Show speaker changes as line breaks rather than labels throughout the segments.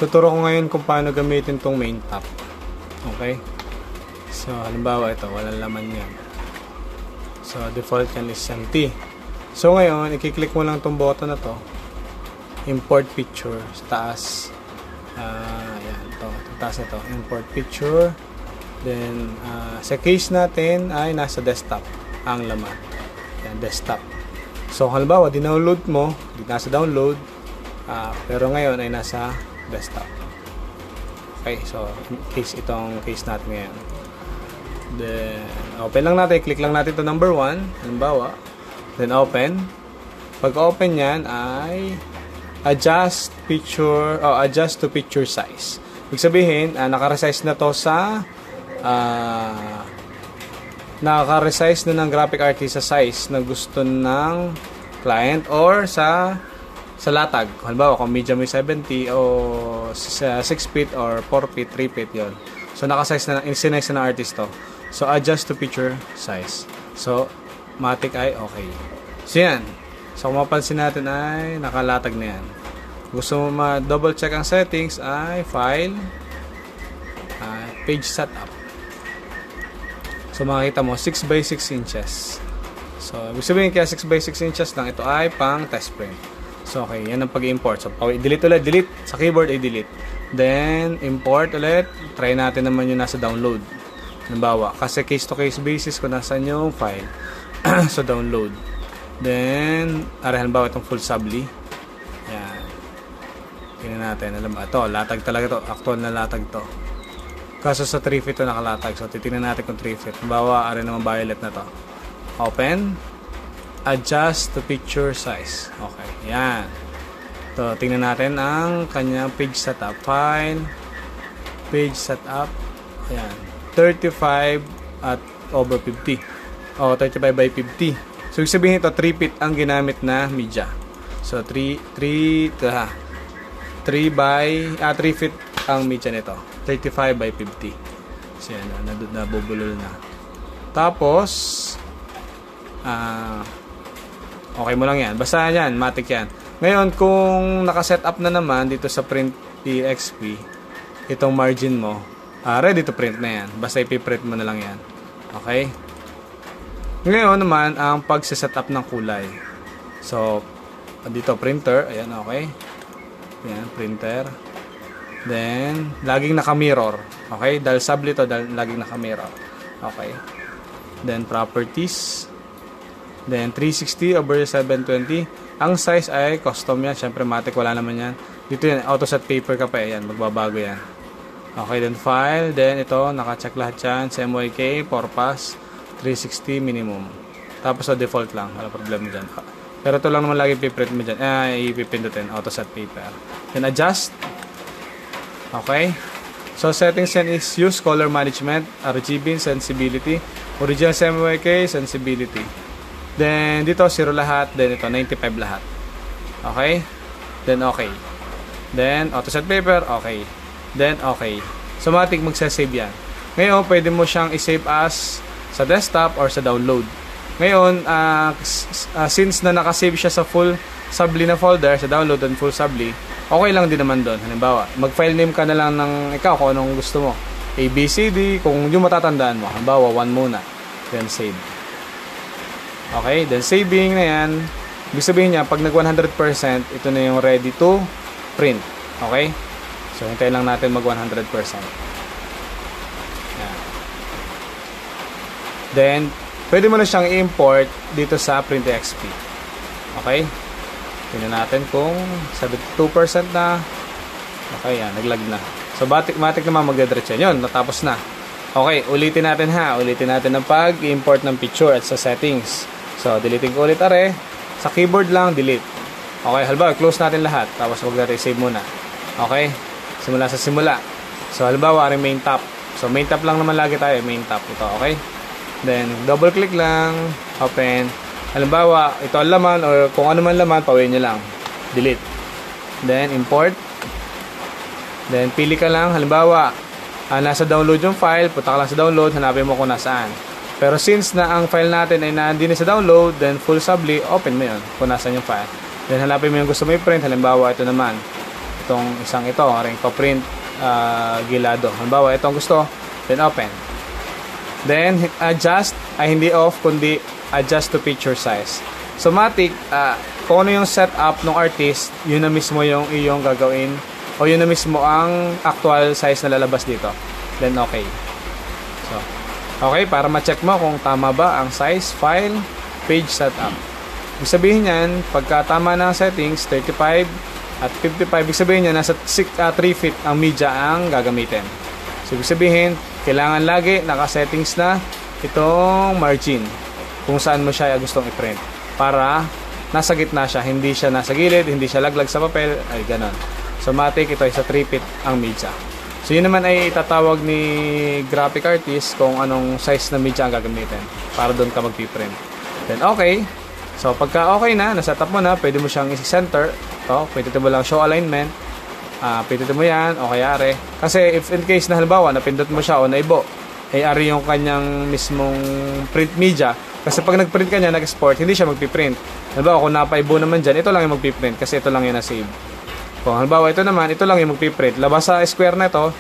Tuturo ko ngayon kung paano gamitin tong main tab. Okay? So, halimbawa ito, walang laman yan. So, default yan is empty. So, ngayon, i-click mo lang tong button na to. Import picture sa taas. Ayan, ito. Taas ito. Import picture. Then, sa case natin ay nasa desktop ang laman. Ayan, desktop. So, halimbawa, dinownload mo, nasa download, pero ngayon ay nasa desktop. Okay, so, itong case natin ngayon. Then, open lang natin, click lang natin to number 1, halimbawa, then open. Pag open yan ay adjust to picture size. Ibig sabihin, naka-resize na to sa naka-resize na ng graphic artist sa size na gusto ng client or sa latag. Halimbawa, kung medium may 70 o 6 feet or 4 feet, 3 feet yon. So, naka-size na, sinise na ng artist to. So, adjust to picture size. So, matik ay okay. So, yan. So, kung mapansin natin ay nakalatag na yan. Gusto mo ma-double check ang settings ay file, page setup. So, makikita mo 6 by 6 inches. So, ibig sabihin kaya 6 by 6 inches lang, ito ay pang test print. So, okay, yan ang pag-import. So, delete ulit, delete. Sa keyboard ay delete. Then, import ulit. Try natin naman yung nasa download. Halimbawa, kasi case-to-case basis kung nasan yung file. So, download. Then, halimbawa itong full subli. Yan. Tingnan natin. Alam ba, ito, latag talaga to. Actual na latag to. Kaso sa 3 feet to nakalatag. So, titingnan natin kung 3 feet. Halimbawa, naman violet na to. Open. Adjust to picture size. Okay, yan. So, tingnan natin ang kanyang page setup. File, page setup. Ayan. 35 at over 50. O, 35 by 50. So, ibig sabihin ito, 3 feet ang ginamit na media. So, 3 feet ang media nito. 35 by 50. So, yan, nabubulol na. Tapos, okay mo lang yan. Basta yan, matik yan. Ngayon, kung nakaset up na naman dito sa print PXP, itong margin mo, ready to print na yan. Basta ipiprint mo na lang yan. Okay? Ngayon naman, ang pagsiset up ng kulay. So, dito, printer. Ayan, okay. Ayan, printer. Then, laging naka-mirror. Okay? Dahil subli to, laging naka-mirror. Okay. Then, properties. Then, 360 over 720. Ang size ay custom yan. Siyempre, matic, wala naman yan. Dito yan, auto set paper ka pa. Ayan, magbabago yan. Okay, then file. Then, ito, naka-check lahat yan. CMYK, purpose, 360 minimum. Tapos, default lang. Wala problema dyan. Pero ito lang naman lagi ipiprint mo dyan. Ipipindutin, auto set paper. Then, adjust. Okay. So, settings yan is use color management, RGB, sensibility, original CMYK, sensibility. Then, dito, 0 lahat. Then, ito, 95 lahat. Okay? Then, okay. Then, auto set paper. Okay. Then, okay. So, matik magsasave yan. Ngayon, pwede mo siyang isave as sa desktop or sa download. Ngayon, since na nakasave siya sa full subli na folder, sa download and full subli, okay lang din naman doon. Halimbawa, mag-file name ka na lang ng ikaw kung anong gusto mo. A, B, C, D, kung yung matatandaan mo. Halimbawa, 1 muna. Then, save. Okay, then saving na yan. Ibig sabihin niya, pag nag 100%, ito na yung ready to print. Okay? So, hintayin lang natin mag 100%. Yan. Then, pwede mo na siyang i-import dito sa PrintXP. Okay? Tingnan natin kung 72% na. Okay, yan. Naglag na. So, matik naman magdadiretso. Yun, natapos na. Okay, ulitin natin ha. Ulitin natin ang pag-import ng picture at sa settings. So, deleting ko ulit sa keyboard lang, delete. Okay, halimbawa, close natin lahat. Tapos, huwag natin save muna. Okay? Simula sa simula. So, halimbawa, main tab. So, main tab lang naman lagi tayo. Main tab. Ito, okay? Then, double click lang. Open. Halimbawa, ito ang laman or kung ano man laman, pawin nyo lang. Delete. Then, import. Then, pili ka lang. Halimbawa, nasa download yung file. Punta ka lang sa download. Hanapin mo kung nasaan. Pero since na ang file natin ay nandun sa download, then full subli, open mo yun kung nasan yung file. Then hanapin mo yung gusto mo i-print. Halimbawa, ito naman. itong isang ito, ring pa-print gilado. Halimbawa, ito ang gusto, then open. Then, adjust, ay hindi off, kundi adjust to picture size. So, matik, kung ano yung setup ng artist, yun na mismo yung iyong gagawin, o yun na mismo ang actual size na lalabas dito. Then, okay. So, okay, para ma-check mo kung tama ba ang size, file, page setup. Ibig sabihin yan, pagka tama na ang settings, 35 at 55, ibig sabihin yan, nasa 3 feet ang media ang gagamitin. So, ibig sabihin, kailangan lagi naka-settings na itong margin kung saan mo siya gustong i-print. Para nasa gitna siya, hindi siya nasa gilid, hindi siya laglag sa papel, ay ganon. So, matik, ito ay sa 3 feet ang media. So, yun naman ay itatawag ni graphic artist kung anong size na media ang gagamitin para doon ka magpiprint. Then, okay. So, pagka okay na, nasetup mo na, pwede mo siyang isi-center. Ito, pwede mo lang show alignment. Pwede mo yan, o kaya are. Kasi, if in case na halimbawa, napindot mo siya o naibo, ay are yung kanyang mismong print media. Kasi pag nag-print ka niya, nag-export, hindi siya magpiprint. Halimbawa, kung napaibo naman dyan, ito lang yung magpiprint kasi ito lang yung na-save. Kung halimbawa ito naman, ito lang yung magpiprint. Labas sa square na ito,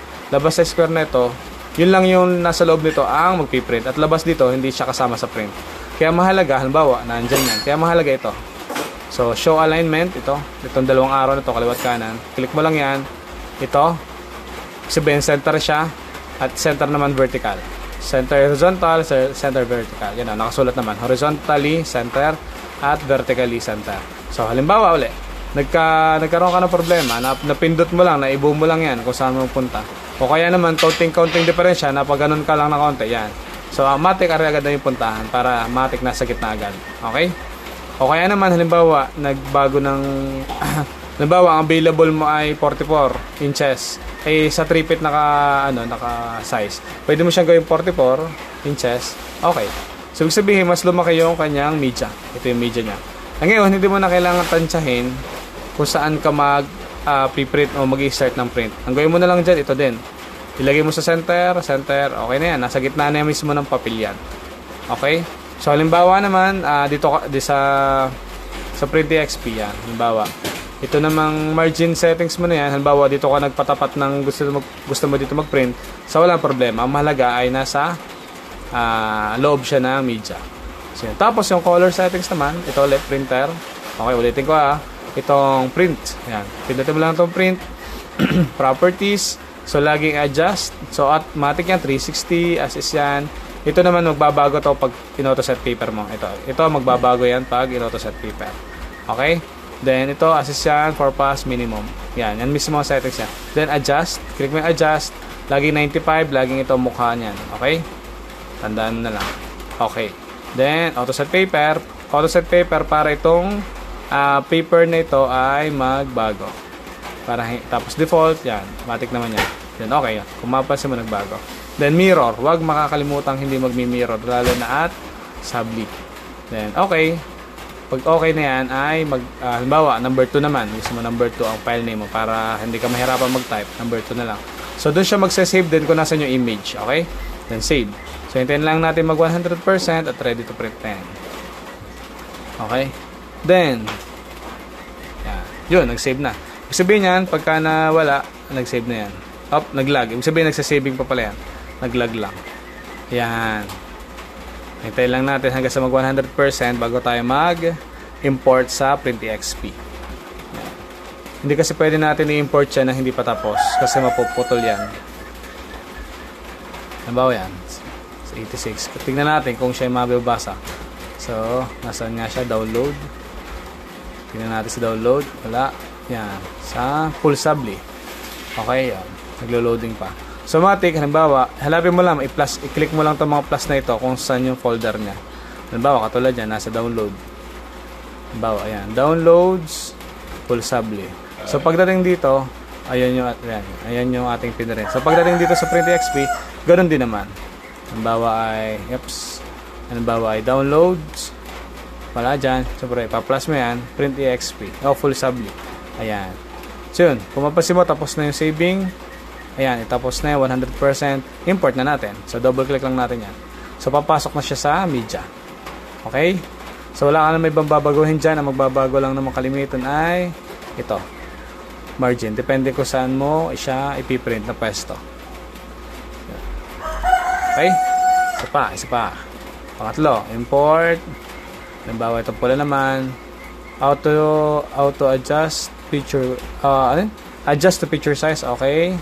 yun lang yung nasa loob nito ang magpiprint. At labas dito, hindi siya kasama sa print. Kaya mahalaga, halimbawa, nandyan yan. Kaya mahalaga ito. So, show alignment, itong dalawang arrow na ito, kaliwat kanan. Click mo lang yan. Ito, sabihin center siya, at center naman vertical. Center horizontal, center vertical. Yan, nakasulat naman. Horizontally, center, at vertically, center. So, halimbawa ulit. Nagkaroon ka ng problema, napindot mo lang, naibo mo lang yan kung saan mo punta. O kaya naman, counting diferensya, napag ganun ka lang na konti, yan. So, matik ari agad na yung puntahan para matik nasa gitna agad. Okay? O kaya naman, halimbawa, nagbago ng, halimbawa, ang available mo ay 44 inches. Eh, sa 3 feet naka size. Pwede mo siyang gawing 44 inches. Okay. So, ibig sabihin, mas lumaki yung kanyang media. Ito yung media niya. Ngayon, hindi mo na kailangan tansyahin kung saan ka mag-pre-print o mag-i-start ng print. Ang gawin mo na lang dyan, ito din. Ilagay mo sa center, okay na yan. Nasa gitna na mismo ng papel yan. Okay? So, halimbawa naman, dito sa Print.exp yan. Halimbawa, ito namang margin settings mo na yan. Halimbawa, dito ka nagpatapat ng gusto mo dito mag-print. So, walang problema. Ang mahalaga ay nasa loob siya ng media. So, tapos yung color settings naman, ito ulit, printer. Okay, ulitin ko itong print. Yan. Pindutin mo lang itong print. Properties. So, laging adjust. So, automatic yan, 360. As is yan. Ito naman, magbabago to pag in-auto-set paper mo. Ito, magbabago yan pag in-auto-set paper. Okay? Then, ito, as is yan, for pass, minimum. Yan. Yan mismo ang settings yan. Then, adjust. Click mo yung adjust. Laging 95. Laging ito mukha niyan. Okay? Tandaan mo na lang. Okay. Then, auto-set paper. Auto-set paper para itong paper na ito ay magbago. Tapos default, yan. Matik naman yan. Then, okay. Kung mapapansin mo, nagbago. Then, mirror. Huwag makakalimutang hindi magmi-mirror. Lalo na at subli. Then, okay. Pag okay na yan, ay halimbawa, number 2 naman. Gusto mo number 2 ang file name mo para hindi ka mahirapan mag-type. Number 2 na lang. So, doon siya magsa-save din kung nasan yung image. Okay? Then, save. So, hintayin lang natin mag 100% at ready to print na yan. Okay? Then, yan. Yun, nag-save na. Ibig sabihin yan, pagka nawala, nag-save na yan. Nag-lag. Ibig sabihin, nagsasaving pa pala yan. Nag-lag lang. Yan. Hintayin lang natin hanggang sa mag 100% bago tayo mag-import sa Print.exp. Hindi kasi pwede natin i-import siya na hindi pa tapos kasi mapuputol yan. Halimbawa yan. 86. Tingnan natin kung siya mababasa. So, nasaan nga siya? Download. Tingnan natin sa download. Wala. Yan. Sa full subli. Okay, yan. Naglo-loading pa. So, matik, halimbawa, halapin mo lang, i-click mo lang itong mga plus na ito kung saan yung folder niya. Halimbawa, katulad yan, nasa download. Halimbawa, ayan. Downloads, full subli. So, pagdating dito, ayan yung ating pinrint. So, pagdating dito sa Print.exp, ganoon din naman. Halimbawa ay downloads. Wala dyan. Siyempre, pa-plus mo yan. Print.exp. Full subli. Ayan. So, yun. Kung mapasin mo, tapos na yung saving. Ayan, itapos na yung 100%. Import na natin. So, double-click lang natin yan. So, papasok na siya sa media. Okay? So, wala ka na may ibang babaguhin dyan. Ang magbabago lang naman kalimitan ay ito. margin. Depende kung saan mo siya ipiprint na pwesto. Okay? Isa pa. Pangatlo, import. Halimbawa, itong pula naman. Auto adjust picture. Adjust to picture size. Okay.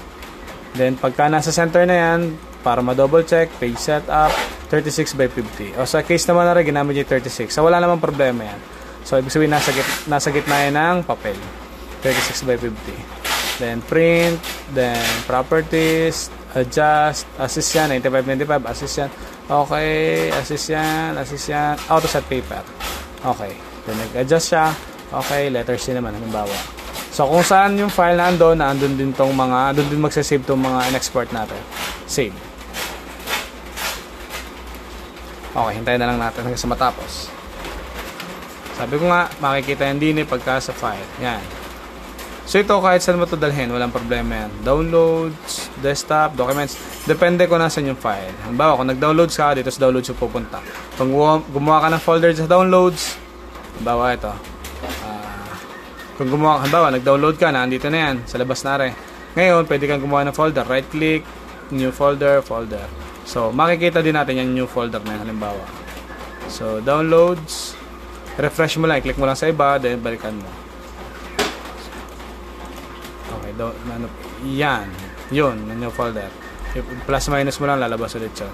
Then, pagka nasa center na yan, para ma-double check, page setup, 36 by 50. O sa case naman na rin, ginamit yung 36. So, wala namang problema yan. So, ibig sabihin, nasa gitna yan ng papel. 36 by 50. Then, print. Then, properties. Adjust. Assist yan. 95-95. Assist yan. Okay. Assist yan. Auto set paper. Okay. Then, nag-adjust siya. Okay. Letter C naman. Halimbawa. So, kung saan yung file na andun din tong mga, andun din magsasave tong mga in-export natin. Save. Okay, hintayin na lang natin hanggang sa matapos. Sabi ko nga, makikita yan din pagka sa file. Yan. So, ito kahit saan mo ito dalhin, walang problema yan. Downloads, desktop, documents, depende kung nasan yung file. Halimbawa, kung nag-downloads ka, dito sa downloads yung pupunta. Kung gumawa ka ng folder sa downloads, halimbawa ito. Kung gumawa, halimbawa, nag-download ka, nandito na yan, sa labas na rin. Ngayon, pwede kang gumawa ng folder. Right-click, new folder, folder. So, makikita din natin yung new folder na yan, halimbawa. So, downloads, refresh mo lang, i-click mo lang sa iba, then balikan mo. Okay, yan. Yun, new folder. Plus-minus mo lang, lalabas ulit yun.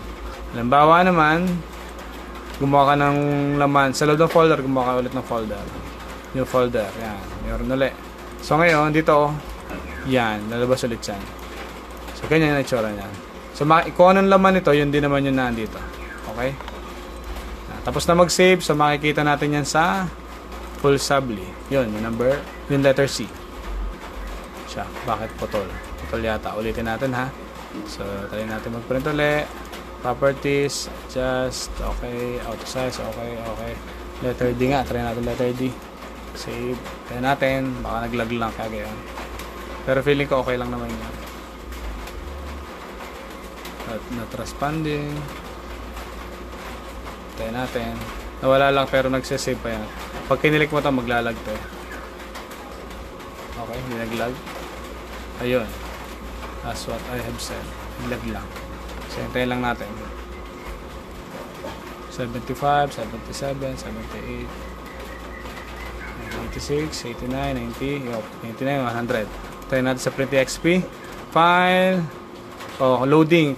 Halimbawa naman, gumawa ka ng laman. Sa loob ng folder, gumawa ka ulit ng folder. New folder, yan, meron ulit. So ngayon, dito, yan, lalabas ulit yan. So ganyan yung itsura niyan. So kung anong laman nito, yun din naman yung nandito. Okay? Tapos na mag-save, so makikita natin yan sa full subli. Yun, yung number, yung letter C. Siya, bakit putol? Putol yata, ulitin natin ha. So, try natin mag-print ulit. Properties, adjust, okay, auto size, okay. Letter D nga, try natin letter D. Save. Kaya natin. Baka naglag lang kaya gayon. Pero feeling ko okay lang naman yan. At not responding. Kaya natin. Nawala lang pero nagsasave pa yan. Pag kinilik mo ito, maglalag to. Okay, hindi naglag. Ayun. That's what I have said. Naglag lang. So, hintayin lang natin. 75, 77, 78. 86, 89, 90, 89, 100. Try natin sa PrintXP. File. Loading.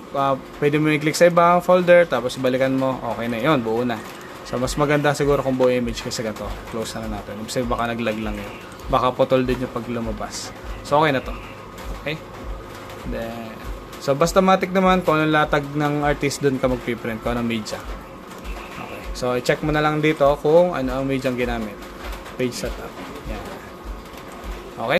Pwede mo i-click sa ibang folder, tapos balikan mo. Okay na yun, buo na. So, mas maganda siguro kung buo image kasi ganito. Close na natin. Kasi baka naglag lang yun. Baka putol din yung pag lumabas. So, okay na to. Okay? Then, so, basta matik naman kung anong latag ng artist doon ka magpiprint, kung anong media. Okay. So, i-check mo na lang dito kung ano ang media ang ginamit. Page setup. Yan.